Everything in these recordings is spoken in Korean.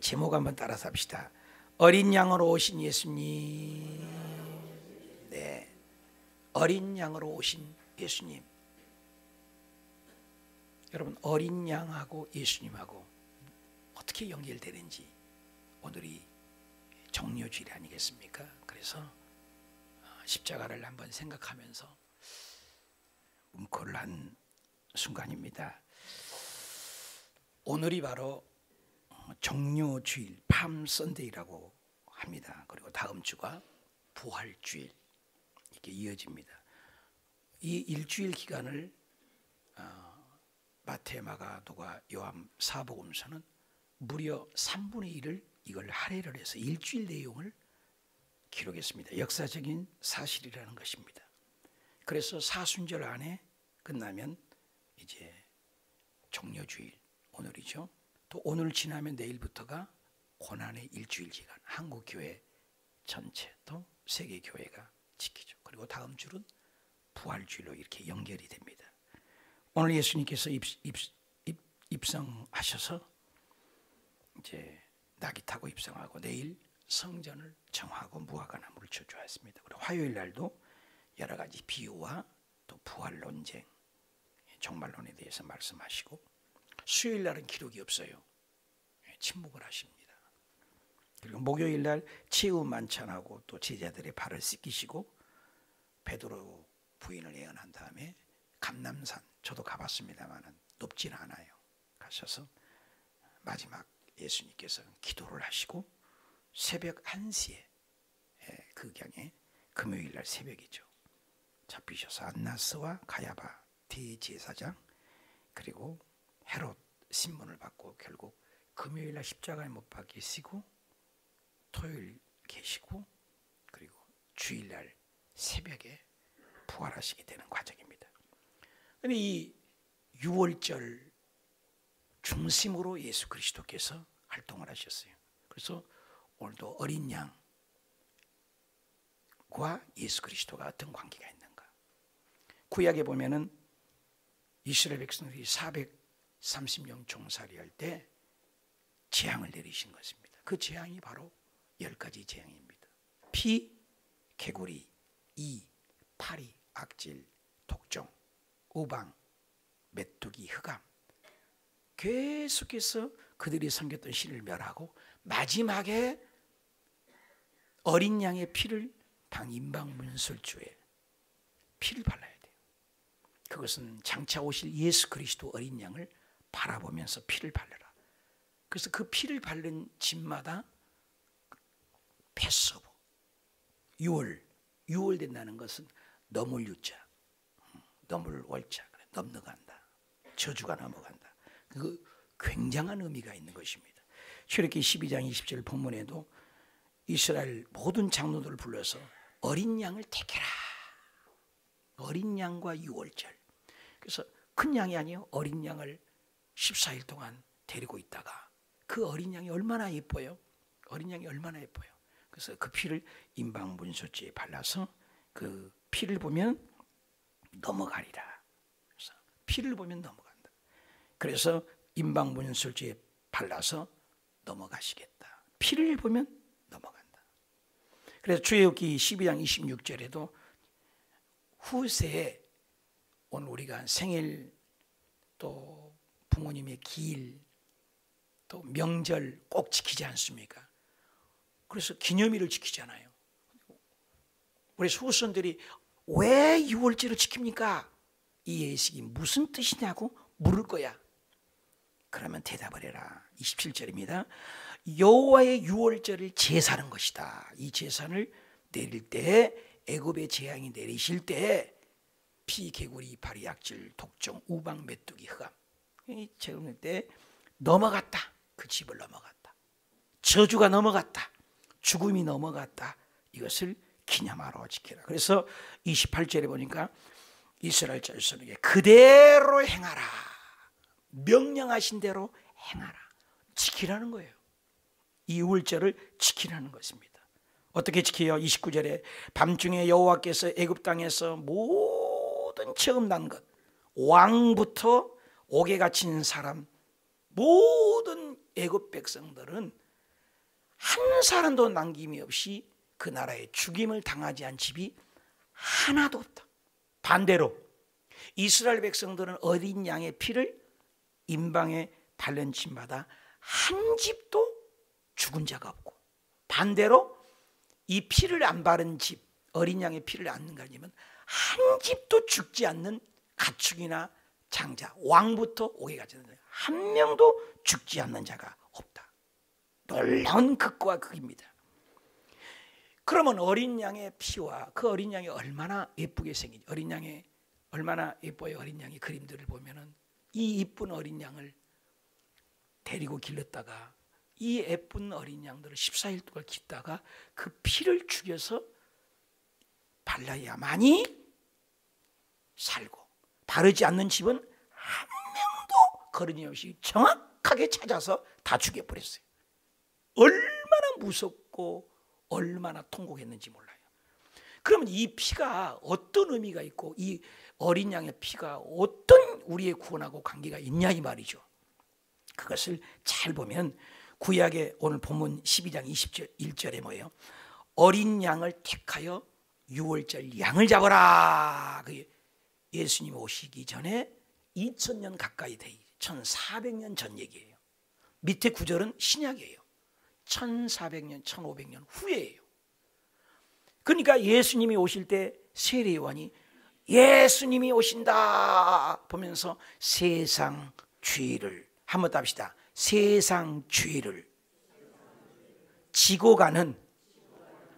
우리 제목 한번 따라서 합시다. 어린 양으로 오신 예수님. 네, 어린 양으로 오신 예수님. 여러분, 어린 양하고 예수님하고 어떻게 연결되는지 오늘이 정료주일 아니겠습니까? 그래서 십자가를 한번 생각하면서 뭉클을 한 순간입니다. 오늘이 바로 정료주일, 팜 선데이라고 합니다. 그리고 다음 주가 부활주일, 이렇게 이어집니다. 이 일주일 기간을 마태, 마가, 누가, 요한 사복음서는 무려 3분의 1을 이걸 할애를 해서 일주일 내용을 기록했습니다. 역사적인 사실이라는 것입니다. 그래서 사순절 안에 끝나면 이제 정료주일, 오늘이죠. 또 오늘 지나면 내일부터가 고난의 일주일 기간, 한국교회 전체 또 세계교회가 지키죠. 그리고 다음 주는 부활주일로 이렇게 연결이 됩니다. 오늘 예수님께서 입성하셔서 이제 낙이 타고 입성하고 내일 성전을 정하고 무화과 나무를 저주하였습니다. 그리고 화요일 날도 여러 가지 비유와 또 부활 논쟁, 종말론에 대해서 말씀하시고, 수요일 날은 기록이 없어요. 침묵을 하십니다. 그리고 목요일 날 최후 만찬하고 또 제자들의 발을 씻기시고 베드로 부인을 예언한 다음에 감람산, 저도 가봤습니다만 높진 않아요. 가셔서 마지막 예수님께서 기도를 하시고 새벽 1시에 극양에 금요일 날 새벽이죠. 잡히셔서 안나스와 가야바 대제사장 그리고 헤롯 신문을 받고 결국 금요일 날 십자가에 못 박히시고 토요일 계시고 그리고 주일 날 새벽에 부활하시게 되는 과정입니다. 그런데 이 6월절 중심으로 예수 그리스도께서 활동을 하셨어요. 그래서 오늘도 어린 양과 예수 그리스도가 어떤 관계가 있는가? 구약에 보면은 이스라엘 백성들이 430년 종살이 할 때 재앙을 내리신 것입니다. 그 재앙이 바로 10가지 재앙입니다. 피, 개구리, 이, 파리, 악질, 독종, 우방, 메뚜기, 흑암. 계속해서 그들이 섬겼던 신을 멸하고 마지막에 어린 양의 피를 방임방문설주에 피를 발라야 돼요. 그것은 장차 오실 예수 그리스도 어린 양을 바라보면서 피를 발라라. 그래서 그 피를 바른 집마다 패서브, 6월 된다는 것은 넘을 유자, 넘을 월자, 넘어간다. 저주가 넘어간다. 그 굉장한 의미가 있는 것입니다. 출애굽기 12장 20절 본문에도 이스라엘 모든 장로들을 불러서 어린 양을 택해라. 어린 양과 6월절. 그래서 큰 양이 아니에요. 어린 양을 14일 동안 데리고 있다가 그 어린 양이 얼마나 예뻐요. 어린 양이 얼마나 예뻐요. 그래서 그 피를 임방문소지에 발라서 그 피를 보면 넘어가리라. 그래서 피를 보면 넘어간다. 그래서 임방문소지에 발라서 넘어가시겠다. 피를 보면 넘어간다. 그래서 출애굽기 12장 26절에도 후세에 오늘 우리가 생일 또 부모님의 기일 또 명절 꼭 지키지 않습니까? 그래서 기념일을 지키잖아요. 우리 후손들이 왜 6월절을 지킵니까? 이 예식이 무슨 뜻이냐고 물을 거야. 그러면 대답을 해라. 27절입니다. 여호와의 6월절을 제사하는 것이다. 이 제사를 내릴 때 애굽의 재앙이 내리실 때 피, 개구리, 파리, 악질, 독종, 우방, 메뚜기, 흑암 이 재앙 때 넘어갔다. 그 집을 넘어갔다. 저주가 넘어갔다. 죽음이 넘어갔다. 이것을 기념하러 지키라. 그래서 28절에 보니까 이스라엘 자손에게 그대로 행하라. 명령하신 대로 행하라. 지키라는 거예요. 이 6월절을 지키라는 것입니다. 어떻게 지켜요? 29절에 밤중에 여호와께서 애굽 땅에서 모든 처음 난 것, 왕부터 옥에 갇힌 사람, 모든 애굽 백성들은 한 사람도 남김이 없이 그 나라에 죽임을 당하지 않은 집이 하나도 없다. 반대로 이스라엘 백성들은 어린 양의 피를 임방에 바른 집마다 한 집도 죽은 자가 없고, 반대로 이 피를 안 바른 집, 어린 양의 피를 안 가지면 한 집도 죽지 않는 가축이나 장자, 왕부터 오게까지 한 명도 죽지 않는 자가 없다. 놀라운 극과 극입니다. 그러면 어린 양의 피와 그 어린 양이 얼마나 예쁘게 생긴, 어린 양의 얼마나 예뻐요. 어린 양의 그림들을 보면은 이 이쁜 어린 양을 데리고 길렀다가 이 예쁜 어린 양들을 14일 동안 깃다가 그 피를 죽여서 발라야만이 살고, 바르지 않는 집은 한 명도 거름이 없이 정확하게 찾아서 다 죽여버렸어요. 얼마나 무섭고 얼마나 통곡했는지 몰라요. 그러면 이 피가 어떤 의미가 있고 이 어린 양의 피가 어떤 우리의 구원하고 관계가 있냐 이 말이죠. 그것을 잘 보면 구약의 오늘 본문 12장 21절에 뭐예요? 어린 양을 택하여 유월절 양을 잡아라. 예수님 오시기 전에 2000년 가까이 돼, 1400년 전 얘기예요. 밑에 구절은 신약이에요. 1400년, 1500년 후예요. 그러니까 예수님이 오실 때 세례요한이 예수님이 오신다 보면서 세상 죄를, 한번 답시다. 세상 죄를 지고 가는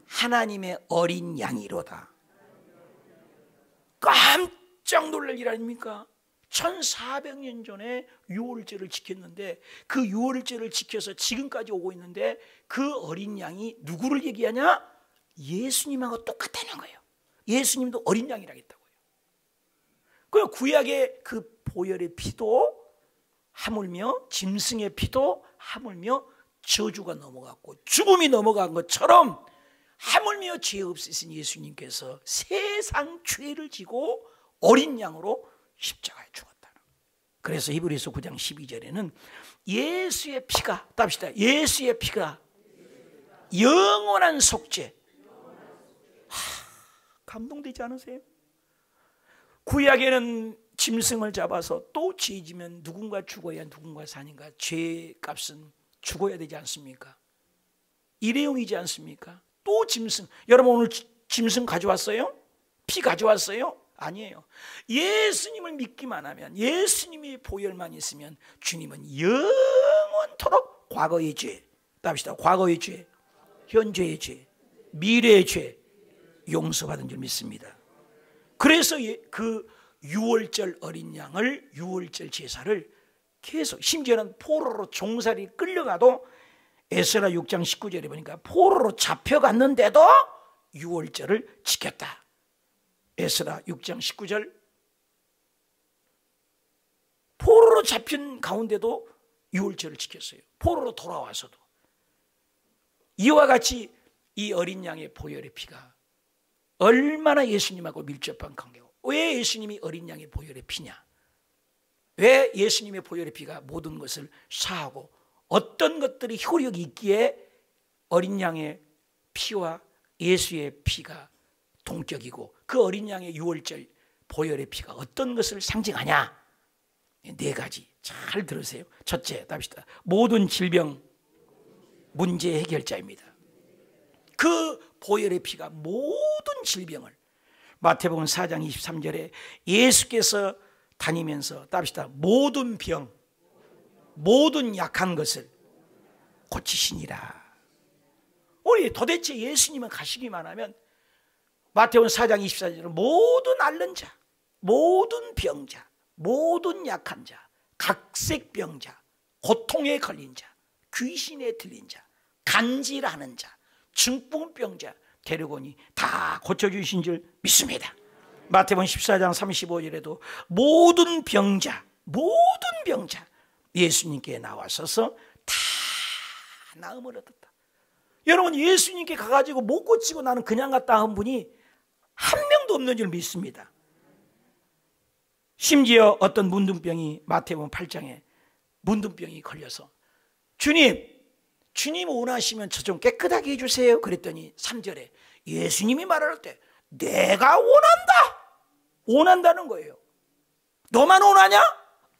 하나님의 어린 양이로다. 깜짝 놀랄 일 아닙니까? 1400년 전에 유월절을 지켰는데 그 유월절을 지켜서 지금까지 오고 있는데 그 어린 양이 누구를 얘기하냐? 예수님하고 똑같다는 거예요. 예수님도 어린 양이라겠다고요. 그 구약의 그 보혈의 피도 하물며 짐승의 피도 하물며 저주가 넘어갔고 죽음이 넘어간 것처럼 하물며 죄 없으신 예수님께서 세상 죄를 지고 어린 양으로 십자가에 죽었다. 그래서 히브리서 9장 12절에는 예수의 피가, 답시다. 예수의 피가 영원한 속죄. 감동되지 않으세요? 구약에는 짐승을 잡아서 또 죄지면 누군가 죽어야 누군가 사니까 죄값은 죽어야 되지 않습니까? 일회용이지 않습니까? 또 짐승, 여러분 오늘 짐승 가져왔어요? 피 가져왔어요? 아니에요. 예수님을 믿기만 하면, 예수님의 보혈만 있으면 주님은 영원토록 과거의 죄, 답시다. 과거의 죄, 현재의 죄, 미래의 죄 용서받은 줄 믿습니다. 그래서 그 유월절 어린 양을, 유월절 제사를 계속, 심지어는 포로로 종살이 끌려가도 에스라 6장 19절에 보니까 포로로 잡혀갔는데도 유월절을 지켰다. 에스라 6장 19절, 포로로 잡힌 가운데도 유월절을 지켰어요. 포로로 돌아와서도. 이와 같이 이 어린 양의 보혈의 피가 얼마나 예수님하고 밀접한 관계고, 왜 예수님이 어린 양의 보혈의 피냐? 왜 예수님의 보혈의 피가 모든 것을 사하고 어떤 것들이 효력이 있기에 어린 양의 피와 예수의 피가 동격이고 그 어린 양의 유월절 보혈의 피가 어떤 것을 상징하냐? 네 가지 잘 들으세요. 첫째, 답시다. 모든 질병 문제 해결자입니다. 그 보혈의 피가 모든 질병을, 마태복음 4장 23절에 예수께서 다니면서, 답시다. 모든 병, 모든 약한 것을 고치시니라. 우리 도대체 예수님은 가시기만 하면 마태복음 4장 24절은 모든 앓는 자, 모든 병자, 모든 약한 자, 각색병자, 고통에 걸린 자, 귀신에 들린 자, 간질하는 자, 중풍병자 데려오니 다 고쳐주신 줄 믿습니다. 마태복음 14장 35절에도 모든 병자, 모든 병자 예수님께 나와서서 다 나음을 얻었다. 여러분, 예수님께 가가지고 못 고치고 나는 그냥 갔다 한 분이 한 명도 없는 줄 믿습니다. 심지어 어떤 문둥병이, 마태복음 8장에 문둥병이 걸려서 주님 주님 원하시면 저 좀 깨끗하게 해주세요. 그랬더니 3절에 예수님이 말할 때 내가 원한다는 거예요. 너만 원하냐?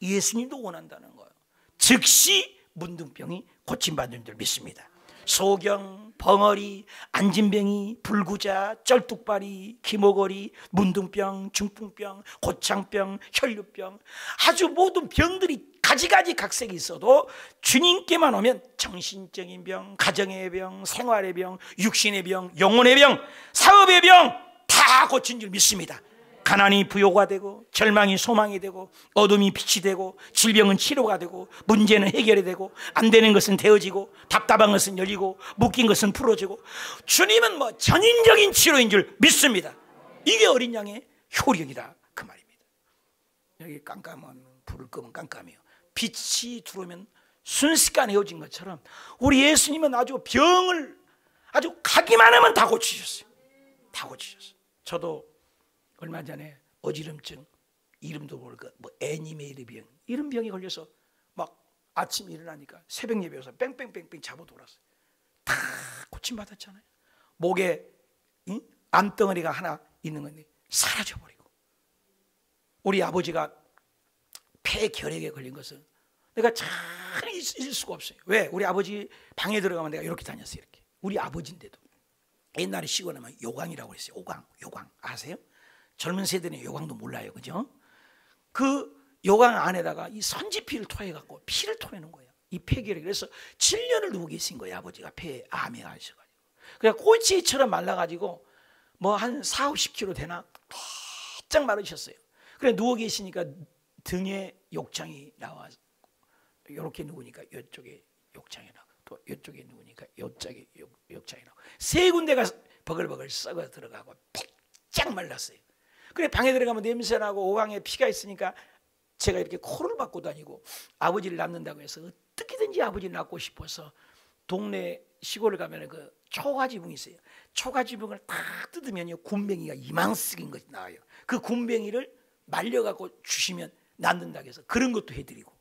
예수님도 원한다는 거예요. 즉시 문둥병이 고침받는 줄 믿습니다. 소경, 벙어리, 안진병이, 불구자, 쩔뚝발이, 기모거리, 문둥병, 중풍병, 고창병, 혈류병, 아주 모든 병들이 가지가지 각색이 있어도 주님께만 오면 정신적인 병, 가정의 병, 생활의 병, 육신의 병, 영혼의 병, 사업의 병 다 고친 줄 믿습니다. 가난이 부요가 되고, 절망이 소망이 되고, 어둠이 빛이 되고, 질병은 치료가 되고, 문제는 해결이 되고, 안 되는 것은 되어지고, 답답한 것은 열리고, 묶인 것은 풀어지고, 주님은 뭐 전인적인 치료인 줄 믿습니다. 이게 어린 양의 효력이다 그 말입니다. 여기 깜깜한 불을 끄면 깜깜해요. 빛이 들어오면 순식간에 헤어진 것처럼 우리 예수님은 아주 병을 아주 가기만 하면 다 고치셨어요. 다 고치셨어요. 저도 얼마 전에 어지럼증, 이름도 모르고 뭐 애니메이르 병, 이런 병이 걸려서 막 아침에 일어나니까 새벽 예배에서 뺑뺑뺑뺑 잡아 돌았어요. 다 고침받았잖아요. 목에 암덩어리가 하나 있는 건데 사라져버리고, 우리 아버지가 폐결핵에 걸린 것은 내가 잘 잊을 수가 없어요. 왜? 우리 아버지 방에 들어가면 내가 이렇게 다녔어요. 이렇게. 우리 아버지인데도 옛날에 쉬고 나면 요강이라고 했어요. 요강 아세요? 젊은 세대는 요강도 몰라요, 그죠? 그 요강 안에다가 이 선지피를 토해갖고 피를 토해놓은 거예요. 이 폐결핵. 그래서 7년을 누워 계신 거예요. 아버지가 폐암에 하셔가지고. 그냥 꼬치처럼 말라가지고 뭐 한 40-50kg 되나 바짝 마르셨어요. 그래 누워 계시니까 등에 욕창이 나와서 이렇게 누우니까 이쪽에 욕창이 나고, 또 이쪽에 누우니까 이쪽에 욕창이 나고, 세 군데가 버글버글 썩어 들어가고 바짝 말랐어요. 그래 방에 들어가면 냄새나고 오강에 피가 있으니까 제가 이렇게 코를 막고 다니고, 아버지를 낳는다고 해서 어떻게든지 아버지를 낳고 싶어서 동네 시골을 가면 그 초가지붕이 있어요. 초가지붕을 딱 뜯으면요 굼벵이가 이만쓰긴 것이 나와요. 그 굼벵이를 말려갖고 주시면 낳는다고 해서 그런 것도 해드리고,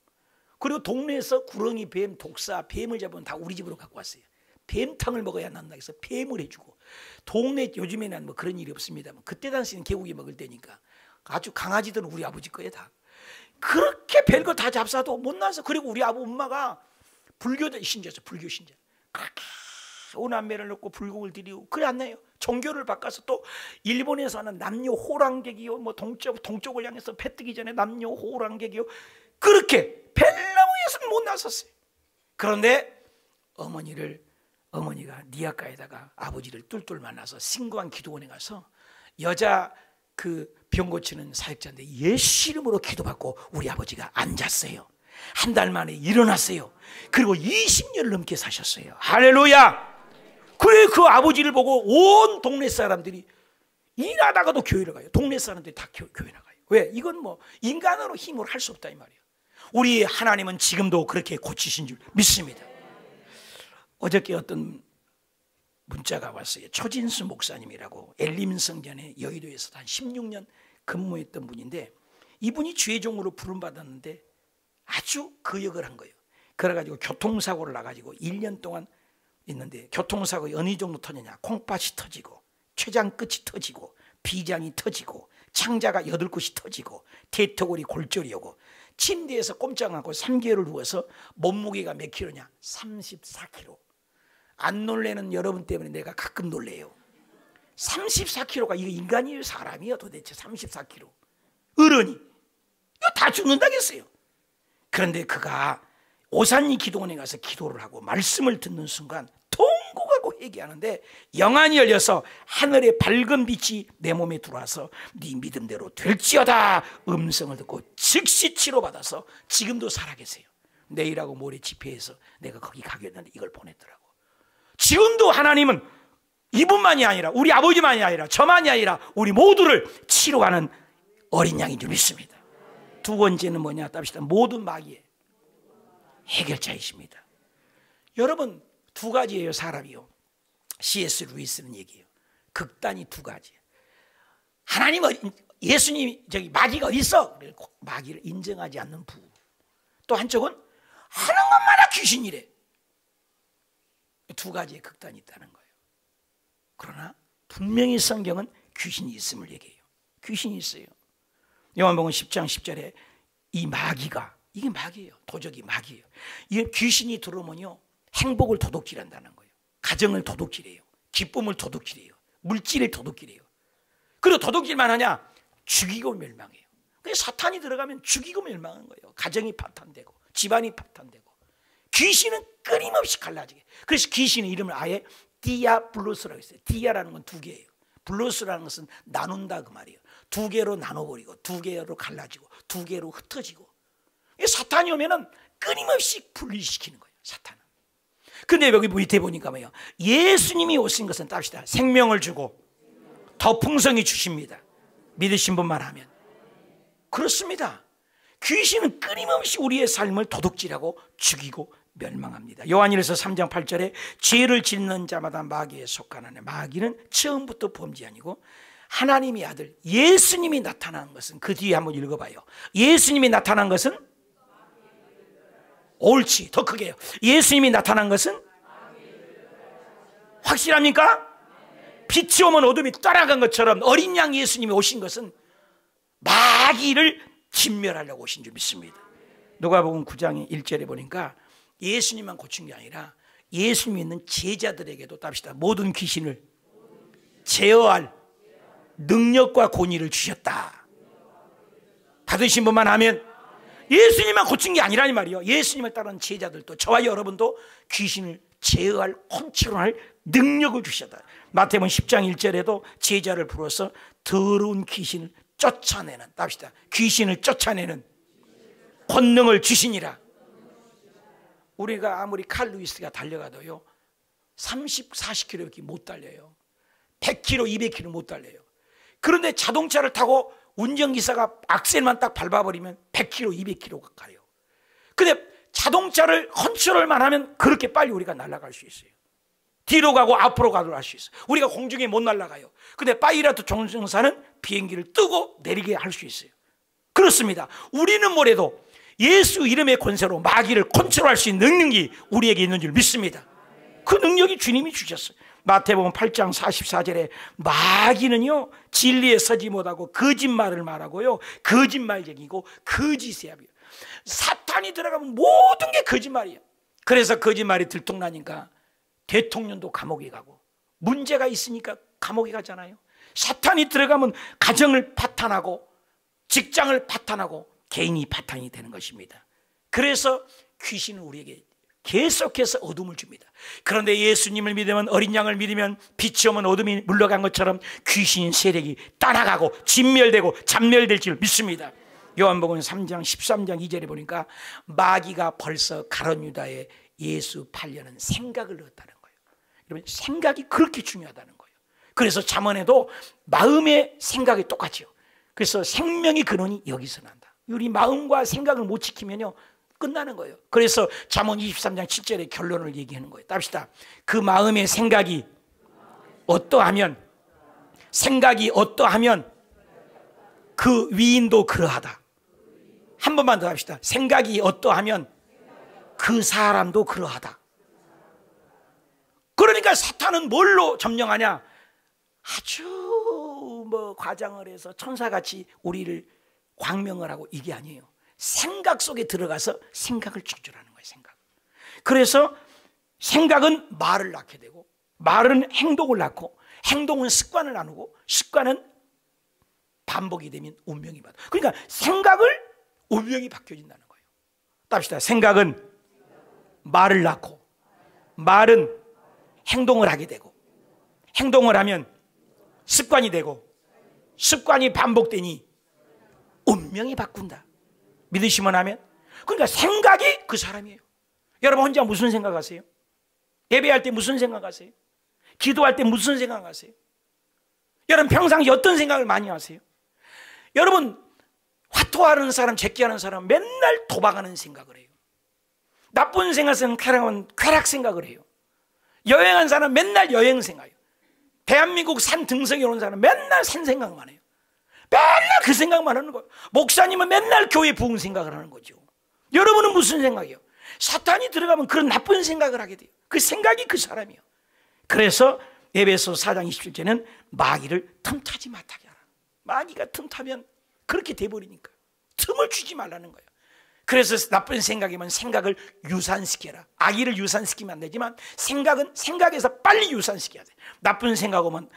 그리고 동네에서 구렁이, 뱀, 독사, 뱀을 잡으면 다 우리 집으로 갖고 왔어요. 뱀탕을 먹어야 난다고 해서 뱀을 해주고, 동네 요즘에는 뭐 그런 일이 없습니다만 그때 당시는 개고기 먹을 때니까 아주 강아지들은 우리 아버지 거예요. 다 그렇게 별거 다 잡사도 못 나서. 그리고 우리 엄마가 불교 신자죠. 불교 신자. 그렇게 오남매를 넣고 불국을 드리고 그래 안 나요. 종교를 바꿔서 또 일본에서 하는 남녀 호랑객이요, 뭐 동쪽을 향해서 배 뜨기 전에 남녀 호랑객이요, 그렇게 벨라무에서는 못 나섰어요. 그런데 어머니가 니아가에다가 아버지를 뚫뚫 만나서 신고한 기도원에 가서 여자 그 병 고치는 사역자인데 예수 이름으로 기도받고 우리 아버지가 앉았어요. 한 달 만에 일어났어요. 그리고 20년을 넘게 사셨어요. 할렐루야. 그래 그 아버지를 보고 온 동네 사람들이 일하다가도 교회를 가요. 동네 사람들이 다 교회 나가요. 왜? 이건 뭐 인간으로 힘으로 할 수 없다 이 말이에요. 우리 하나님은 지금도 그렇게 고치신 줄 믿습니다. 어저께 어떤 문자가 왔어요. 초진수 목사님이라고 엘림성전에 여의도에서 한 16년 근무했던 분인데, 이분이 죄종으로 부름받았는데 아주 그 역을 한 거예요. 그래가지고 교통사고를 나가지고 1년 동안 있는데, 교통사고가 어느 정도 터지냐, 콩팥이 터지고 췌장 끝이 터지고 비장이 터지고 창자가 8곳이 터지고 대퇴골이 골절이 오고, 침대에서 꼼짝 않고 3개월을 누워서 몸무게가 몇 킬로냐, 34kg. 안 놀래는 여러분 때문에 내가 가끔 놀래요. 34kg가 이거 인간이에요, 사람이에요? 도대체 34kg. 어른이 이거 다 죽는다겠어요. 그런데 그가 오산리 기도원에 가서 기도를 하고 말씀을 듣는 순간 통곡하고 회개하는데 영안이 열려서 하늘의 밝은 빛이 내 몸에 들어와서 네 믿음대로 될지어다 음성을 듣고 즉시 치료받아서 지금도 살아계세요. 내일하고 모레 집회에서 내가 거기 가겠는데 이걸 보냈더라고. 지금도 하나님은 이분만이 아니라 우리 아버지만이 아니라 저만이 아니라 우리 모두를 치료하는 어린 양인 줄 믿습니다. 두 번째는 뭐냐 답시다. 모든 마귀의 해결자이십니다. 여러분 두 가지예요. 사람이요. C.S. 루이스는 얘기해요. 극단이 두 가지. 하나님 예수님 저기 마귀가 어디 있어? 마귀를 인정하지 않는 부. 또 한쪽은 하는 것마다 귀신이래. 두 가지의 극단이 있다는 거예요. 그러나 분명히 성경은 귀신이 있음을 얘기해요. 귀신이 있어요. 요한복음 10장 10절에 이 마귀가, 이게 마귀예요. 도적이 마귀예요. 이 귀신이 들어오면요, 행복을 도둑질한다는 거예요. 가정을 도둑질해요. 기쁨을 도둑질해요. 물질을 도둑질해요. 그리고 도둑질만 하냐? 죽이고 멸망해요. 그래서 사탄이 들어가면 죽이고 멸망하는 거예요. 가정이 파탄되고 집안이 파탄되고. 귀신은 끊임없이 갈라지게. 그래서 귀신의 이름을 아예 디아블로스라고 했어요. 디아라는 건 두 개예요. 블로스라는 것은 나눈다 그 말이에요. 두 개로 나눠버리고 두 개로 갈라지고 두 개로 흩어지고. 사탄이 오면은 끊임없이 분리시키는 거예요. 사탄은. 근데 여기 밑에 보니까 뭐예요? 예수님이 오신 것은 답시다. 생명을 주고 더 풍성히 주십니다. 믿으신 분만 하면. 그렇습니다. 귀신은 끊임없이 우리의 삶을 도둑질하고 죽이고 멸망합니다. 요한일서 3장 8절에 죄를 짓는 자마다 마귀에 속하나니, 마귀는 처음부터 범죄 아니고 하나님의 아들 예수님이 나타난 것은, 그 뒤에 한번 읽어봐요. 예수님이 나타난 것은, 옳지, 더 크게요. 예수님이 나타난 것은 확실합니까? 빛이 오면 어둠이 따라간 것처럼 어린 양 예수님이 오신 것은 마귀를 진멸하려고 오신 줄 믿습니다. 누가복음 9장 1절에 보니까 예수님만 고친 게 아니라 예수님 믿는 제자들에게도 답시다. 모든 귀신을 제어할 능력과 권위를 주셨다. 받으신 분만 하면. 예수님만 고친 게 아니라는 말이에요. 예수님을 따르는 제자들도, 저와 여러분도 귀신을 제어할, 컨트롤할 능력을 주셨다. 마태복음 10장 1절에도 제자를 불러서 더러운 귀신을 쫓아내는, 답시다. 귀신을 쫓아내는 권능을 주시니라. 우리가 아무리 칼 루이스가 달려가도요 30, 40km밖에 못 달려요. 100km, 200km 못 달려요. 그런데 자동차를 타고 운전기사가 악셀만 딱 밟아버리면 100km, 200km가 가요. 근데 자동차를 컨트롤만 하면 그렇게 빨리 우리가 날아갈 수 있어요. 뒤로 가고 앞으로 가도 할 수 있어요. 우리가 공중에 못 날아가요. 근데 파이러트 조종사는 비행기를 뜨고 내리게 할 수 있어요. 그렇습니다. 우리는 뭐래도 예수 이름의 권세로 마귀를 컨트롤할 수 있는 능력이 우리에게 있는 줄 믿습니다. 그 능력이 주님이 주셨어요. 마태복음 8장 44절에 마귀는요 진리에 서지 못하고 거짓말을 말하고요 거짓말쟁이고 거짓이야. 사탄이 들어가면 모든 게 거짓말이에요. 그래서 거짓말이 들통나니까 대통령도 감옥에 가고, 문제가 있으니까 감옥에 가잖아요. 사탄이 들어가면 가정을 파탄하고 직장을 파탄하고 개인이 파탄이 되는 것입니다. 그래서 귀신은 우리에게 계속해서 어둠을 줍니다. 그런데 예수님을 믿으면, 어린 양을 믿으면 빛이 오면 어둠이 물러간 것처럼 귀신 세력이 떠나가고 진멸되고 잔멸될 줄 믿습니다. 요한복음 3장 13장 2절에 보니까 마귀가 벌써 가룟 유다에 예수 팔려는 생각을 넣었다는 거예요. 여러분, 생각이 그렇게 중요하다는 거예요. 그래서 잠언에도 마음의 생각이 똑같죠. 그래서 생명의 근원이 여기서 난다. 우리 마음과 생각을 못 지키면요 끝나는 거예요. 그래서 잠언 23장 7절의 결론을 얘기하는 거예요. 답시다. 그 마음의 생각이 어떠하면, 생각이 어떠하면 그 위인도 그러하다. 한 번만 더 합시다. 생각이 어떠하면 그 사람도 그러하다. 그러니까 사탄은 뭘로 점령하냐? 아주 뭐 과장을 해서 천사같이 우리를 광명을 하고, 이게 아니에요. 생각 속에 들어가서 생각을 조절하는 거예요. 생각. 그래서 생각은 말을 낳게 되고, 말은 행동을 낳고, 행동은 습관을 나누고, 습관은 반복이 되면 운명이 받아. 그러니까 생각을 운명이 바뀌어진다는 거예요. 답시다. 생각은 말을 낳고, 말은 행동을 하게 되고, 행동을 하면 습관이 되고, 습관이 반복되니 운명이 바꾼다. 믿으시면 하면. 그러니까 생각이 그 사람이에요. 여러분 혼자 무슨 생각하세요? 예배할 때 무슨 생각하세요? 기도할 때 무슨 생각하세요? 여러분 평상시 어떤 생각을 많이 하세요? 여러분 화토하는 사람, 제끼하는 사람 맨날 도박하는 생각을 해요. 나쁜 생각은 쾌락 생각을 해요. 여행한 사람 맨날 여행 생각해요. 대한민국 산 등성에 오는 사람 맨날 산 생각만 해요. 맨날 그 생각만 하는 거예요. 목사님은 맨날 교회 부흥 생각을 하는 거죠. 여러분은 무슨 생각이에요? 사탄이 들어가면 그런 나쁜 생각을 하게 돼요. 그 생각이 그 사람이요. 그래서 에베소 4장 27절에는 마귀를 틈타지 못하게 하라. 마귀가 틈타면 그렇게 돼버리니까 틈을 주지 말라는 거예요. 그래서 나쁜 생각이면 생각을 유산시켜라. 악의를 유산시키면 안 되지만 생각은 생각에서 빨리 유산시켜야 돼. 나쁜 생각 오면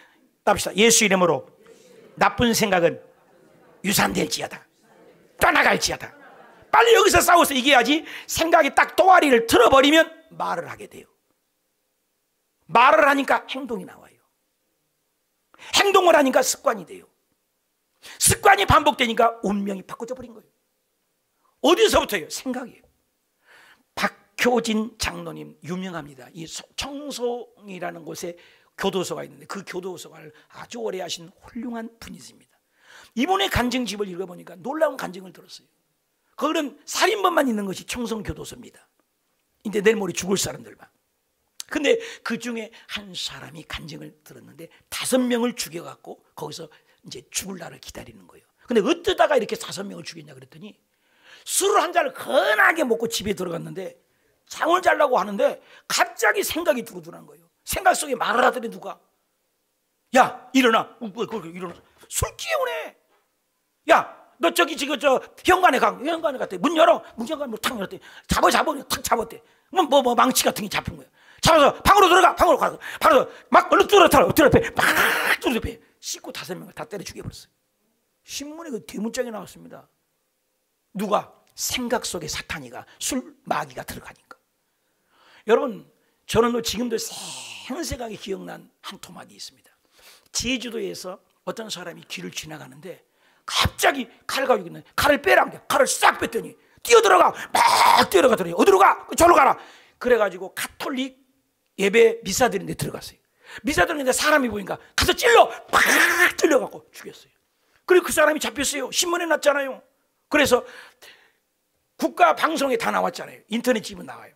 답시다. 예수 이름으로 나쁜 생각은 유산될지어다. 떠나갈지어다. 빨리 여기서 싸워서 이겨야지. 생각이 딱 또아리를 틀어버리면 말을 하게 돼요. 말을 하니까 행동이 나와요. 행동을 하니까 습관이 돼요. 습관이 반복되니까 운명이 바꿔져 버린 거예요. 어디서부터예요? 생각이에요. 박효진 장로님 유명합니다. 이 청송이라는 곳에 교도소가 있는데 그 교도소를 아주 오래 하신 훌륭한 분이십니다. 이분의 간증집을 읽어보니까 놀라운 간증을 들었어요. 거기는 살인범만 있는 것이 청송교도소입니다. 근데 내일 모레 죽을 사람들만. 근데 그 중에 한 사람이 간증을 들었는데 5명을 죽여갖고 거기서 이제 죽을 날을 기다리는 거예요. 근데 어쩌다가 이렇게 5명을 죽였냐 그랬더니 술을 한 잔을 건하게 먹고 집에 들어갔는데 잠을 자려고 하는데 갑자기 생각이 두루두루한 거예요. 생각 속에 말을 하더니 누가 야 일어나. 일어나. 술 깨우네. 야 너 저기 지금 저 현관에 갔대. 문 열어. 문 현관에 탁 열었대. 탁 잡았대. 뭐 망치 같은 게 잡힌 거예요. 잡아서 방으로 들어가. 방으로 가서 방으로 막 얼른 뚫어펴. 막 뚫어펴. 씻고 5명을 다 때려 죽여버렸어요. 신문에 그 대문짝이 나왔습니다. 누가? 생각 속에 사탄이가 술 마귀가 들어가니까. 여러분 저는 지금도 생생하게 기억난 한 토막이 있습니다. 제주도에서 어떤 사람이 길을 지나가는데 갑자기 칼 가지고 있는 칼을 빼라는 거야. 칼을 싹 뺐더니 막 뛰어들어가더니 어디로 가? 저로 가라. 그래가지고 가톨릭 예배 미사 드리는 데 들어갔어요. 미사 드리는데 사람이 보니까 가서 팍 찔러갖고 죽였어요. 그리고 그 사람이 잡혔어요. 신문에 났잖아요. 그래서 국가 방송에 다 나왔잖아요. 인터넷 지면 나와요.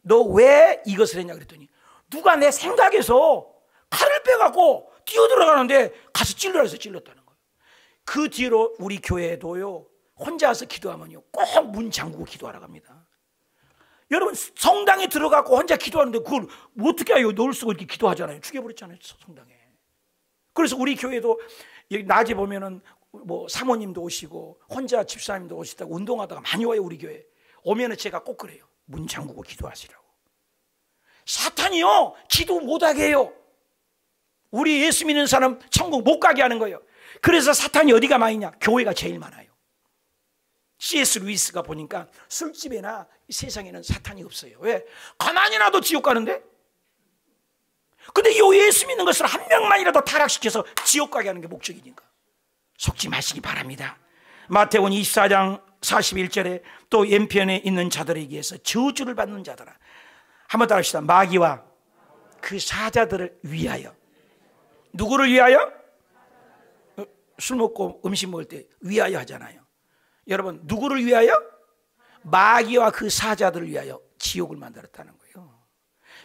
너 왜 이것을 했냐 그랬더니 누가 내 생각에서 칼을 빼갖고 뛰어들어가는데 가서 찔러라 해서 찔렀다는 거예요. 그 뒤로 우리 교회도요 혼자서 기도하면요 꼭 문 잠그고 기도하라고 합니다. 여러분 성당에 들어가고 혼자 기도하는데 그걸 어떻게 해요? 넣을 수가 이렇게 기도하잖아요. 죽여버렸잖아요 성당에. 그래서 우리 교회도 여기 낮에 보면은 뭐 사모님도 오시고 혼자 집사님도 오시다가 운동하다가 많이 와요. 우리 교회 오면은 제가 꼭 그래요. 문 잠그고 기도하시라고. 사탄이요 기도 못하게 해요. 우리 예수 믿는 사람 천국 못 가게 하는 거예요. 그래서 사탄이 어디가 많이 있냐? 교회가 제일 많아요. C.S. 루이스가 보니까 술집에나 세상에는 사탄이 없어요. 왜? 가만히 놔도 지옥 가는데? 근데 이 예수 믿는 것을 한 명만이라도 타락시켜서 지옥 가게 하는 게 목적이니까 속지 마시기 바랍니다. 마태복음 24장 41절에 또 왼편에 있는 자들에게서 저주를 받는 자들아. 한번 따라합시다. 마귀와 그 사자들을 위하여. 누구를 위하여? 술 먹고 음식 먹을 때 위하여 하잖아요. 여러분 누구를 위하여? 마귀와 그 사자들을 위하여 지옥을 만들었다는 거예요.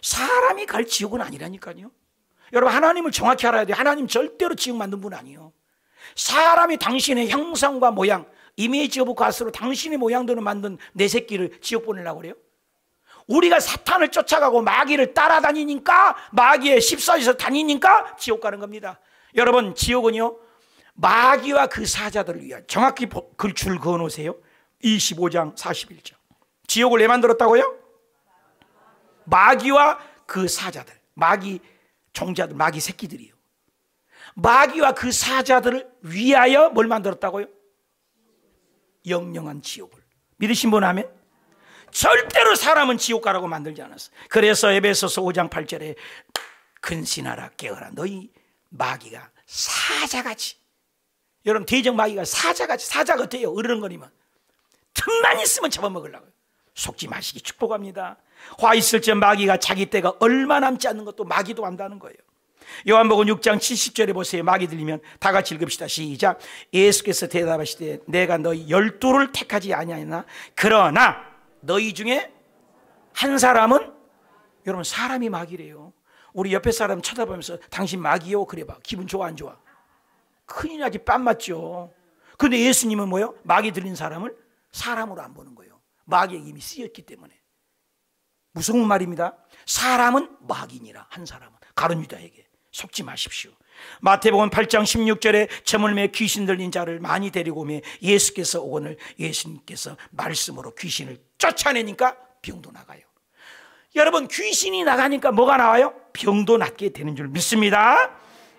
사람이 갈 지옥은 아니라니까요. 여러분 하나님을 정확히 알아야 돼요. 하나님 절대로 지옥 만든 분 아니에요. 사람이 당신의 형상과 모양, 이미지 오브 갓으로 당신의 모양대로 만든 내 새끼를 지옥 보내려고 그래요? 우리가 사탄을 쫓아가고 마귀를 따라다니니까 마귀의 십사에서 다니니까 지옥 가는 겁니다. 여러분 지옥은요 마귀와 그 사자들을 위하여. 정확히 줄 그어놓으세요. 25장 41절. 지옥을 왜 만들었다고요? 마귀와 그 사자들, 마귀 종자들, 마귀 새끼들이요. 마귀와 그 사자들을 위하여 뭘 만들었다고요? 영영한 지옥을. 믿으신 분 하면? 절대로 사람은 지옥 가라고 만들지 않았어. 그래서 에베소서 5장 8절에 근신하라 깨어라. 너희 마귀가 사자같이. 여러분 대적 마귀가 사자같이. 사자 같아요. 으르렁거리면 틈만 있으면 잡아먹으려고요. 속지 마시기 축복합니다. 화 있을 때 마귀가 자기 때가 얼마 남지 않는 것도 마귀도 안다는 거예요. 요한복음 6장 70절에 보세요. 마귀 들리면 다 같이 읽읍시다. 시작. 예수께서 대답하시되 내가 너희 12를 택하지 아니하였나? 그러나 너희 중에 한 사람은, 여러분 사람이 마귀래요. 우리 옆에 사람 쳐다보면서 당신 마귀요 그래봐. 기분 좋아 안 좋아? 큰일 나지. 뺨 맞죠. 그런데 예수님은 뭐예요? 마귀 들린 사람을 사람으로 안 보는 거예요. 마귀에 이미 쓰였기 때문에. 무서운 말입니다. 사람은 막이니라. 한 사람은 가룟 유다에게 속지 마십시오. 마태복음 8장 16절에 저물매 귀신 들린 자를 많이 데리고 오며 예수께서 오거늘 예수님께서 말씀으로 귀신을 쫓아내니까 병도 나가요. 여러분, 귀신이 나가니까 뭐가 나와요? 병도 낫게 되는 줄 믿습니다.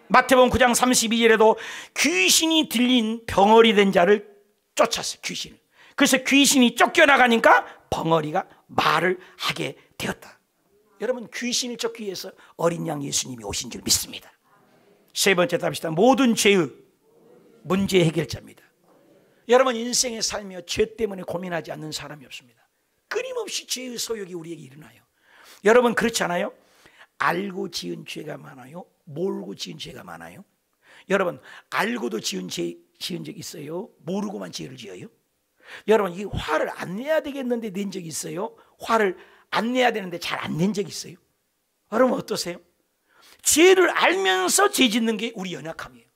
마태복음 9장 32절에도 귀신이 들린 벙어리 된 자를 쫓았어요. 귀신을. 그래서 귀신이 쫓겨나가니까 벙어리가 말을 하게 되었다. 여러분, 귀신을 쫓기 위해서 어린 양 예수님이 오신 줄 믿습니다. 세 번째 답시다. 모든 죄의 문제 해결자입니다. 여러분, 인생에 살며 죄 때문에 고민하지 않는 사람이 없습니다. 끊임없이 죄의 소욕이 우리에게 일어나요. 여러분, 그렇지 않아요? 알고 지은 죄가 많아요? 모르고 지은 죄가 많아요? 여러분, 알고도 지은 적 있어요? 모르고만 죄를 지어요? 여러분, 이 화를 안 내야 되겠는데 낸 적이 있어요? 화를 안 내야 되는데 잘 안 낸 적이 있어요? 여러분, 어떠세요? 죄를 알면서 죄 짓는 게 우리 연약함이에요.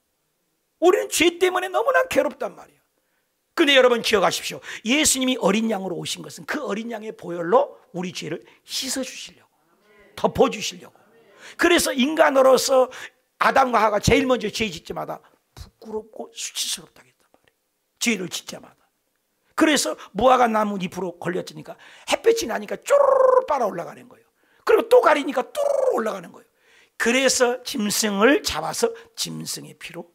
우리는 죄 때문에 너무나 괴롭단 말이에요. 그런데 여러분, 기억하십시오. 예수님이 어린 양으로 오신 것은 그 어린 양의 보혈로 우리 죄를 씻어주시려고, 덮어주시려고. 그래서 인간으로서 아담과 하와가 제일 먼저 죄 짓자마자 부끄럽고 수치스럽다고 했단 말이에요. 죄를 짓자마자. 그래서 무화과 나무 잎으로 걸렸으니까 햇볕이 나니까 쪼르르 빨아 올라가는 거예요. 그리고 또 가리니까 뚜루루 올라가는 거예요. 그래서 짐승을 잡아서 짐승의 피로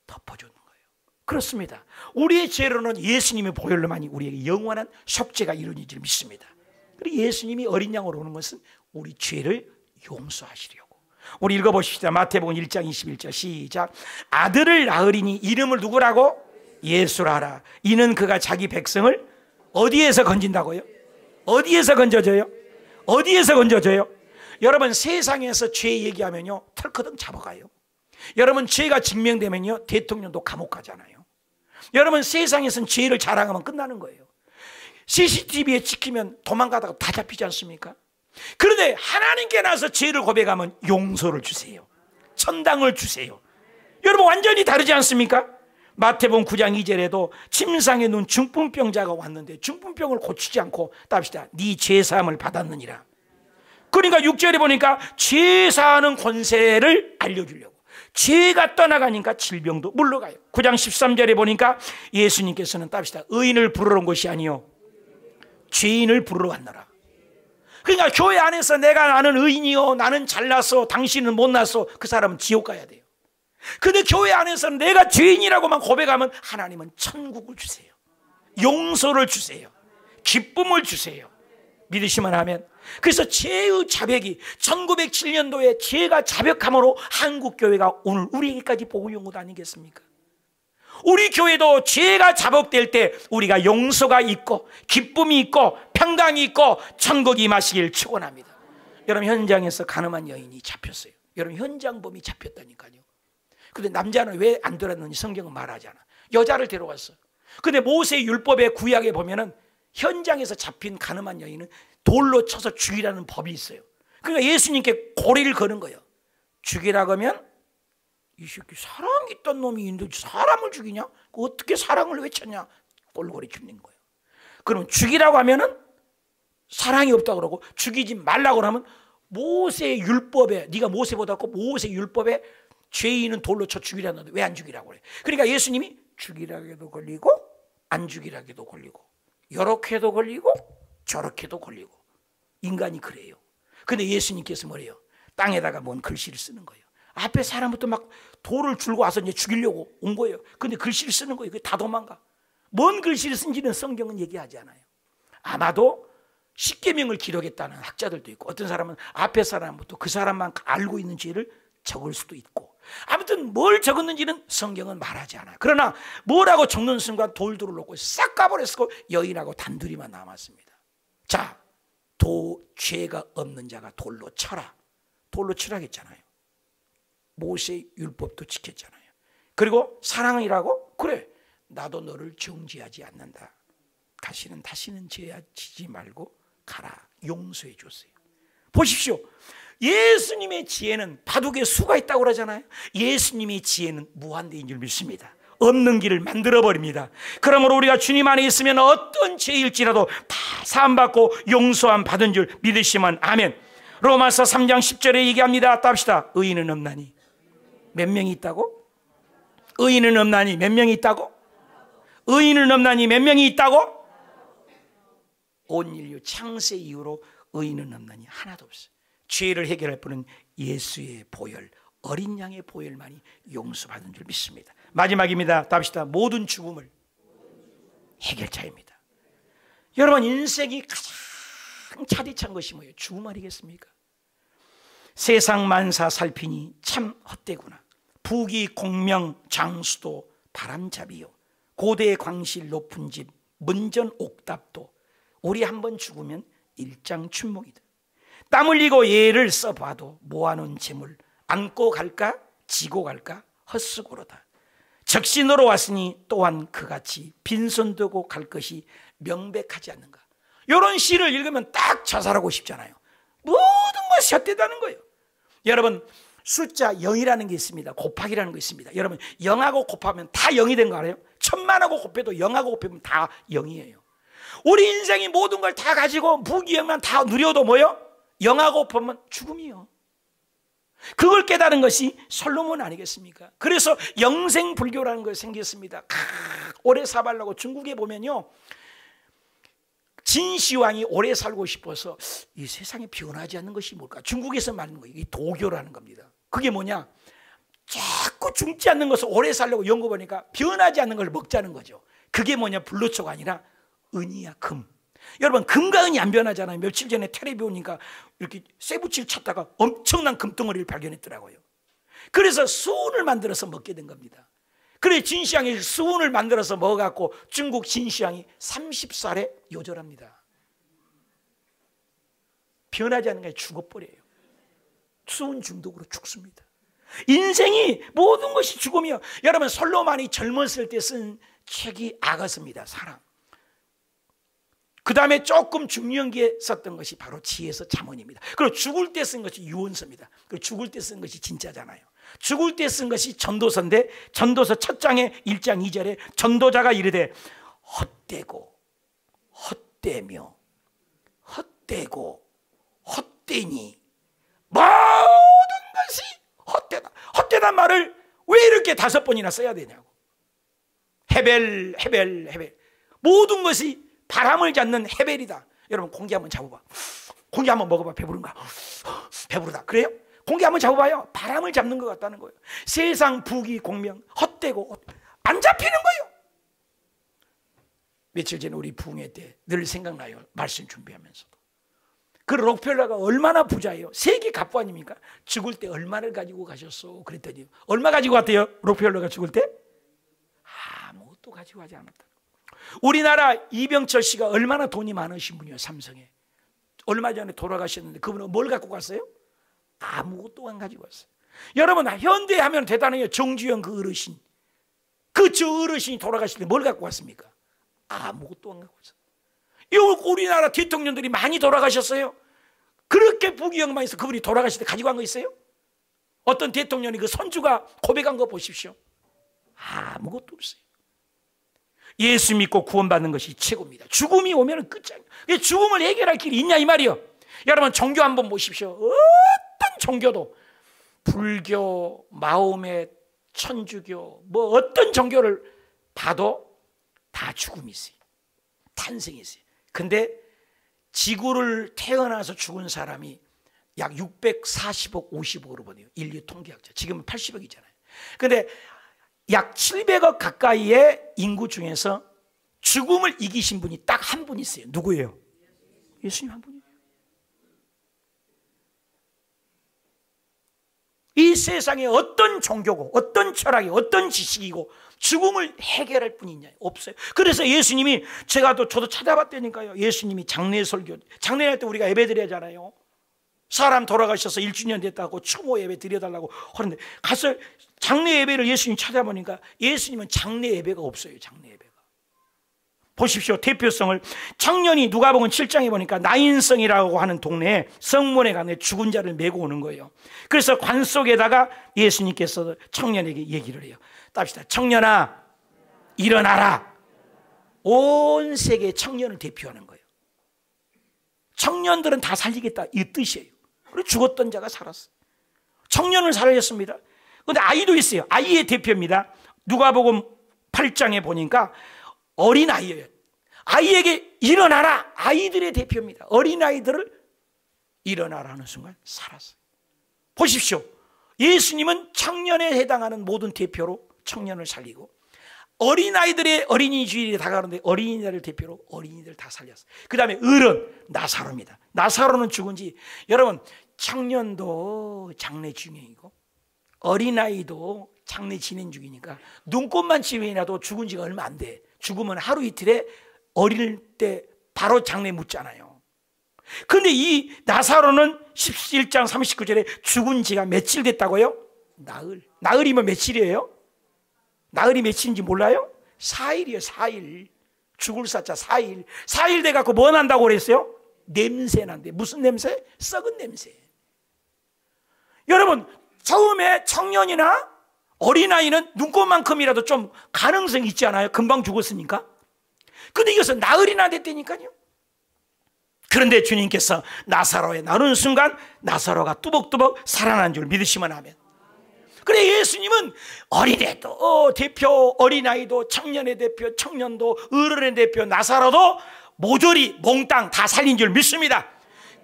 덮어주는 거예요. 그렇습니다. 우리의 죄로는 예수님의 보혈로만이 우리에게 영원한 속죄가 이루어질 줄 믿습니다. 그리고 예수님이 어린 양으로 오는 것은 우리 죄를 용서하시려고. 우리 읽어보십시다. 마태복음 1장 21절 시작. 아들을 낳으리니 이름을 누구라고? 예수라 하라. 이는 그가 자기 백성을 어디에서 건진다고요? 어디에서 건져줘요? 어디에서 건져줘요? 여러분, 세상에서 죄 얘기하면요 털커덩 잡아가요. 여러분, 죄가 증명되면요 대통령도 감옥 가잖아요. 여러분, 세상에서는 죄를 자랑하면 끝나는 거예요. CCTV에 찍히면 도망가다가 다 잡히지 않습니까? 그런데 하나님께 나서 죄를 고백하면 용서를 주세요. 천당을 주세요. 여러분, 완전히 다르지 않습니까? 마태복음 9장 2절에도 침상에 누운 중풍병자가 왔는데 중풍병을 고치지 않고 답시다. 네 죄사함을 받았느니라. 그러니까 6절에 보니까 죄사하는 권세를 알려주려고. 죄가 떠나가니까 질병도 물러가요. 9장 13절에 보니까 예수님께서는 답시다. 의인을 부르러 온 것이 아니요 죄인을 부르러 왔노라. 그러니까 교회 안에서 내가 나는 의인이요, 나는 잘나서 당신은 못나서, 그 사람은 지옥 가야 돼요. 근데 교회 안에서 내가 죄인이라고만 고백하면 하나님은 천국을 주세요. 용서를 주세요. 기쁨을 주세요. 믿으시면 하면. 그래서 죄의 자백이 1907년도에 죄가 자백함으로 한국교회가 오늘 우리에게까지 복음이 온 것 아니겠습니까? 우리 교회도 죄가 자복될 때 우리가 용서가 있고 기쁨이 있고 평강이 있고 천국이 임하시길 축원합니다. 여러분, 현장에서 가늠한 여인이 잡혔어요. 여러분, 현장범이 잡혔다니까요. 근데 남자는 왜 안 들었는지 성경은 말하잖아. 여자를 데려왔어. 근데 모세 율법의 구약에 보면은 현장에서 잡힌 가늠한 여인은 돌로 쳐서 죽이라는 법이 있어요. 그러니까 예수님께 고리를 거는 거예요. 죽이라고 하면 이 새끼 사랑 있던 놈이 있는데 사람을 죽이냐? 어떻게 사랑을 외쳤냐? 꼴골이 죽는 거예요. 그럼 죽이라고 하면은 사랑이 없다고 그러고, 죽이지 말라고 하면 모세 율법에, 네가 모세보다 고 모세 율법에 죄인은 돌로 쳐 죽이라는데 왜 안 죽이라고 그래? 그러니까 예수님이 죽이라고도 걸리고 안 죽이라고도 걸리고 이렇게도 걸리고 저렇게도 걸리고. 인간이 그래요. 근데 예수님께서 뭐래요? 땅에다가 뭔 글씨를 쓰는 거예요. 앞에 사람부터 막 돌을 들고 와서 이제 죽이려고 온 거예요. 근데 글씨를 쓰는 거예요. 그게 다 도망가. 뭔 글씨를 쓴지는 성경은 얘기하지 않아요. 아마도 십계명을 기록했다는 학자들도 있고, 어떤 사람은 앞에 사람부터 그 사람만 알고 있는 죄를 적을 수도 있고, 아무튼 뭘 적었는지는 성경은 말하지 않아요. 그러나 뭐라고 적는 순간 돌들을 놓고 싹 까버렸고 여인하고 단둘이만 남았습니다. 자, 죄가 없는 자가 돌로 쳐라. 돌로 치라고 했잖아요. 모세 율법도 지켰잖아요. 그리고 사랑이라고? 그래, 나도 너를 정죄하지 않는다. 다시는 죄지지 말고 가라. 용서해 줬어요. 보십시오. 예수님의 지혜는 바둑에 수가 있다고 그러잖아요. 예수님의 지혜는 무한대인 줄 믿습니다. 없는 길을 만들어 버립니다. 그러므로 우리가 주님 안에 있으면 어떤 죄일지라도 다 사함받고 용서함 받은 줄 믿으시면 아멘. 로마서 3장 10절에 얘기합니다. 답시다. 의인은 없나니 몇 명이 있다고? 의인은 없나니 몇 명이 있다고? 의인은 없나니 몇 명이 있다고? 온 인류 창세 이후로 의인은 없나니 하나도 없어요. 죄를 해결할 분은 예수의 보혈, 어린 양의 보혈만이 용서받은 줄 믿습니다. 마지막입니다. 답시다. 모든 죽음을 해결자입니다. 여러분, 인생이 가장 차디찬 것이 뭐예요? 죽음 아니겠습니까? 세상 만사 살피니 참 헛되구나. 부귀 공명 장수도 바람잡이요, 고대 광실 높은 집 문전 옥답도 우리 한번 죽으면 일장춘몽이다. 땀 흘리고 예를 써봐도 모아놓은 재물 안고 갈까 지고 갈까 헛수고로다. 적신으로 왔으니 또한 그같이 빈손 들고 갈 것이 명백하지 않는가. 이런 시를 읽으면 딱 자살하고 싶잖아요. 모든 것이 헛되다는 거예요. 여러분, 숫자 0이라는 게 있습니다. 곱하기라는 게 있습니다. 여러분, 0하고 곱하면 다 0이 된 거 알아요? 1000만하고 곱해도 0하고 곱하면 다 0이에요. 우리 인생이 모든 걸 다 가지고 부귀영만 다 누려도 뭐요? 0하고 곱하면 죽음이요. 그걸 깨달은 것이 솔로몬 아니겠습니까? 그래서 영생불교라는 것이 생겼습니다. 오래 살려고 중국에 보면요, 진시황이 오래 살고 싶어서 이 세상에 변하지 않는 것이 뭘까? 중국에서 말하는 거예요. 이 도교라는 겁니다. 그게 뭐냐? 자꾸 죽지 않는 것을 오래 살려고 연구해보니까 변하지 않는 걸 먹자는 거죠. 그게 뭐냐? 불로초가 아니라 은이야, 금. 여러분, 금과 은이 안 변하잖아요. 며칠 전에 텔레비 오니까 이렇게 쇠붙이를 찾다가 엄청난 금덩어리를 발견했더라고요. 그래서 수은을 만들어서 먹게 된 겁니다. 그래 진시황이 수은을 만들어서 먹어갖고 중국 진시황이 30살에 요절합니다. 변하지 않는 게 죽어버려요. 수은 중독으로 죽습니다. 인생이 모든 것이 죽음이요. 여러분, 솔로몬이 젊었을 때 쓴 책이 아가서입니다. 사랑. 그 다음에 조금 중년기에 썼던 것이 바로 지혜서 잠언입니다. 그리고 죽을 때 쓴 것이 유언서입니다. 그리고 죽을 때 쓴 것이 진짜잖아요. 죽을 때 쓴 것이 전도서인데, 전도서 첫 장에 1장 2절에 전도자가 이르되 헛되고 헛되며 헛되고 헛되니 모든 것이 헛되다. 헛되단 말을 왜 이렇게 5번이나 써야 되냐고. 헤벨 헤벨 헤벨. 모든 것이 바람을 잡는 헤벨이다. 여러분, 공기 한번 잡아봐. 공기 한번 먹어봐. 배부른가? 배부르다. 그래요? 공기 한번 잡아봐요. 바람을 잡는 것 같다는 거예요. 세상 부귀 공명 헛되고 안 잡히는 거예요. 며칠 전에 우리 부흥회 때 늘 생각나요. 말씀 준비하면서도. 그 록펠러가 얼마나 부자예요. 세계 갑부 아닙니까? 죽을 때 얼마를 가지고 가셨어? 그랬더니 얼마 가지고 갔대요? 록펠러가 죽을 때? 아무것도 가지고 가지 않았다. 우리나라 이병철 씨가 얼마나 돈이 많으신 분이에요. 삼성에. 얼마 전에 돌아가셨는데 그분은 뭘 갖고 갔어요? 아무것도 안 가지고 왔어요. 여러분, 현대에 하면 대단해요. 정주영 그 어르신. 저 어르신이 돌아가실 때 뭘 갖고 왔습니까? 아무것도 안 갖고 왔어요. 우리나라 대통령들이 많이 돌아가셨어요. 그렇게 부귀영만 해서 그분이 돌아가실 때 가지고 간 거 있어요? 어떤 대통령이 그 손주가 고백한 거 보십시오. 아무것도 없어요. 예수 믿고 구원받는 것이 최고입니다. 죽음이 오면 끝장이에요. 죽음을 해결할 길이 있냐 이 말이요. 여러분, 종교 한번 보십시오. 어떤 종교도, 불교, 마호메, 천주교, 뭐 어떤 종교를 봐도 다 죽음이 있어요. 탄생이 있어요. 근데 지구를 태어나서 죽은 사람이 약 640억, 50억으로 보네요. 인류 통계학자. 지금은 80억이잖아요. 근데 약 700억 가까이의 인구 중에서 죽음을 이기신 분이 딱 한 분 있어요. 누구예요? 예수님 한 분이에요. 이 세상에 어떤 종교고 어떤 철학이 어떤 지식이고 죽음을 해결할 분이 있냐? 없어요. 그래서 예수님이 저도 찾아봤다니까요. 예수님이 장례 설교, 장례할 때 우리가 예배 드려야잖아요. 사람 돌아가셔서 1주년 됐다고 추모 예배 드려달라고 하는데 가서 장례 예배를 예수님 찾아보니까 예수님은 장례 예배가 없어요. 장례 예배가. 보십시오. 대표성을 청년이 누가복음 7장에 보니까 나인성이라고 하는 동네에 성문에 가서 죽은 자를 메고 오는 거예요. 그래서 관 속에다가 예수님께서 청년에게 얘기를 해요. 답시다. 청년아, 일어나라. 온 세계 청년을 대표하는 거예요. 청년들은 다 살리겠다 이 뜻이에요. 그리고 죽었던 자가 살았어요. 청년을 살렸습니다. 그런데 아이도 있어요. 아이의 대표입니다. 누가복음 8장에 보니까 어린아이예요. 아이에게 일어나라. 아이들의 대표입니다. 어린아이들을 일어나라 하는 순간 살았어요. 보십시오. 예수님은 청년에 해당하는 모든 대표로 청년을 살리고, 어린아이들의 어린이 주일이 다가오는데 어린이들을 대표로 어린이들 다 살렸어요. 그 다음에 어른 나사로입니다. 나사로는 죽은 지, 여러분, 청년도 장례 중이고 어린아이도 장례 진행 중이니까 눈곱만 지면이라도 죽은 지가 얼마 안 돼. 죽으면 하루 이틀에 어릴 때 바로 장례 묻잖아요. 그런데 이 나사로는 11장 39절에 죽은 지가 며칠 됐다고요? 나흘. 나흘이면 며칠이에요? 나흘이 며칠인지 몰라요? 4일이에요. 4일. 죽을 사자 4일. 4일 돼갖고 뭐 난다고 그랬어요? 냄새 난대. 무슨 냄새? 썩은 냄새. 여러분, 처음에 청년이나 어린아이는 눈곱만큼이라도 좀 가능성이 있지 않아요? 금방 죽었으니까. 근데 이것은 나흘이나 됐다니까요. 그런데 주님께서 나사로에 나누는 순간 나사로가 뚜벅뚜벅 살아난 줄 믿으시면 하면. 그래, 예수님은 어린애도 대표, 어린아이도 청년의 대표, 청년도 어른의 대표, 나사로도 모조리 몽땅 다 살린 줄 믿습니다.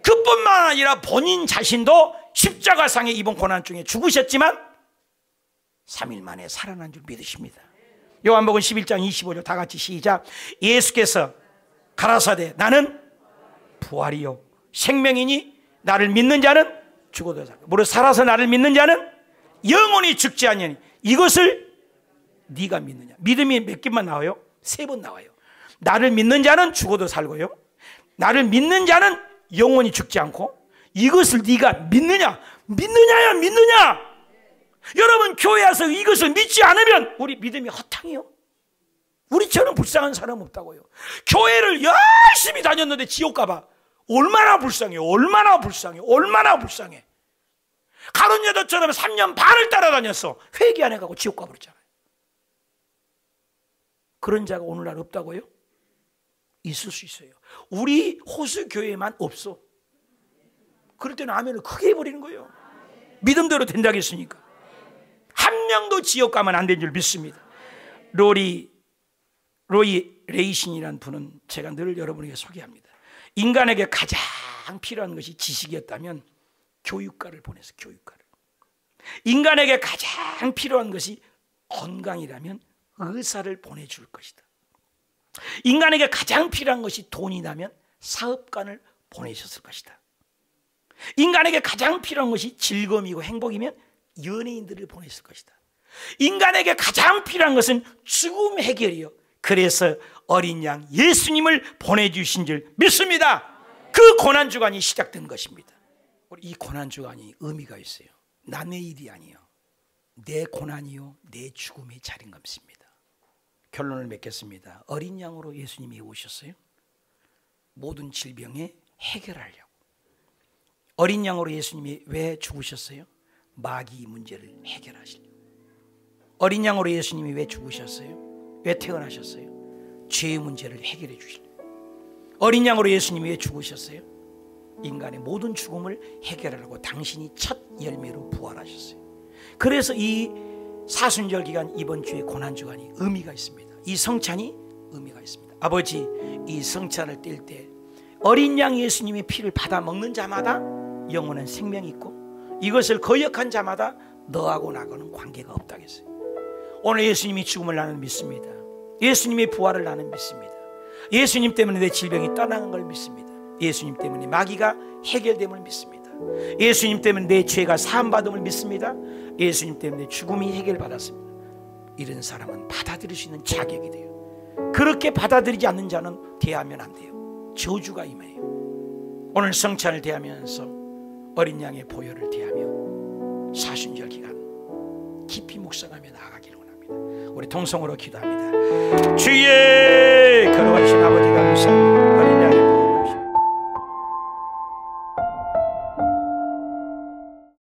그뿐만 아니라 본인 자신도 십자가상에 이번 고난 중에 죽으셨지만 3일 만에 살아난 줄 믿으십니다. 요한복음 11장 25절 다 같이 시작. 예수께서 가라사대 나는 부활이요 생명이니 나를 믿는 자는 죽어도 살고 무릇 살아서 나를 믿는 자는 영원히 죽지 아니하니 이것을 네가 믿느냐. 믿음이 몇 개만 나와요? 3번 나와요. 나를 믿는 자는 죽어도 살고요, 나를 믿는 자는 영원히 죽지 않고, 이것을 네가 믿느냐. 믿느냐야 믿느냐. 여러분, 교회 와서 이것을 믿지 않으면 우리 믿음이 허탕이요. 우리처럼 불쌍한 사람 없다고요. 교회를 열심히 다녔는데 지옥 가봐. 얼마나 불쌍해. 얼마나 불쌍해. 얼마나 불쌍해. 가룟 여자처럼 3년 반을 따라다녔어. 회개 안 해가고 지옥 가버렸잖아요. 그런 자가 오늘날 없다고요? 있을 수 있어요. 우리 호수교회만 없어. 그럴 때는 아멘을 크게 해버리는 거예요. 믿음대로 된다고 했으니까. 한 명도 지옥 가면 안 된 줄 믿습니다. 로이 레이신이라는 분은 제가 늘 여러분에게 소개합니다. 인간에게 가장 필요한 것이 지식이었다면 교육가를 보내서 교육가를. 인간에게 가장 필요한 것이 건강이라면 의사를 보내줄 것이다. 인간에게 가장 필요한 것이 돈이라면 사업가를 보내셨을 것이다. 인간에게 가장 필요한 것이 즐거움이고 행복이면 연예인들을 보냈을 것이다. 인간에게 가장 필요한 것은 죽음 해결이요. 그래서 어린 양 예수님을 보내주신 줄 믿습니다. 그 고난주간이 시작된 것입니다. 우리 이 고난주간이 의미가 있어요. 남의 일이 아니요, 내 고난이요 내 죽음의 자리인 것입니다. 결론을 맺겠습니다. 어린 양으로 예수님이 오셨어요. 모든 질병에 해결하려고. 어린 양으로 예수님이 왜 죽으셨어요? 마귀 문제를 해결하시려고. 어린 양으로 예수님이 왜 죽으셨어요? 왜 태어나셨어요? 죄의 문제를 해결해 주시려고. 어린 양으로 예수님이 왜 죽으셨어요? 인간의 모든 죽음을 해결하려고 당신이 첫 열매로 부활하셨어요. 그래서 이 사순절 기간, 이번 주의 고난주간이 의미가 있습니다. 이 성찬이 의미가 있습니다. 아버지, 이 성찬을 뗄 때 어린 양 예수님의 피를 받아 먹는 자마다 영원한 생명이 있고, 이것을 거역한 자마다 너하고 나하고는 관계가 없다고 했어요. 오늘 예수님이 죽음을 나는 믿습니다. 예수님의 부활을 나는 믿습니다. 예수님 때문에 내 질병이 떠나는 걸 믿습니다. 예수님 때문에 마귀가 해결됨을 믿습니다. 예수님 때문에 내 죄가 사함받음을 믿습니다. 예수님 때문에 죽음이 해결받았습니다. 이런 사람은 받아들일 수 있는 자격이 돼요. 그렇게 받아들이지 않는 자는 대하면 안 돼요. 저주가 임해요. 오늘 성찬을 대하면서 어린 양의 보혈을 대하며 사순절 기간 깊이 묵상하며 나아가기를 원합니다. 우리 통성으로 기도합니다. 주의 거룩하신 아버지 감사합니다.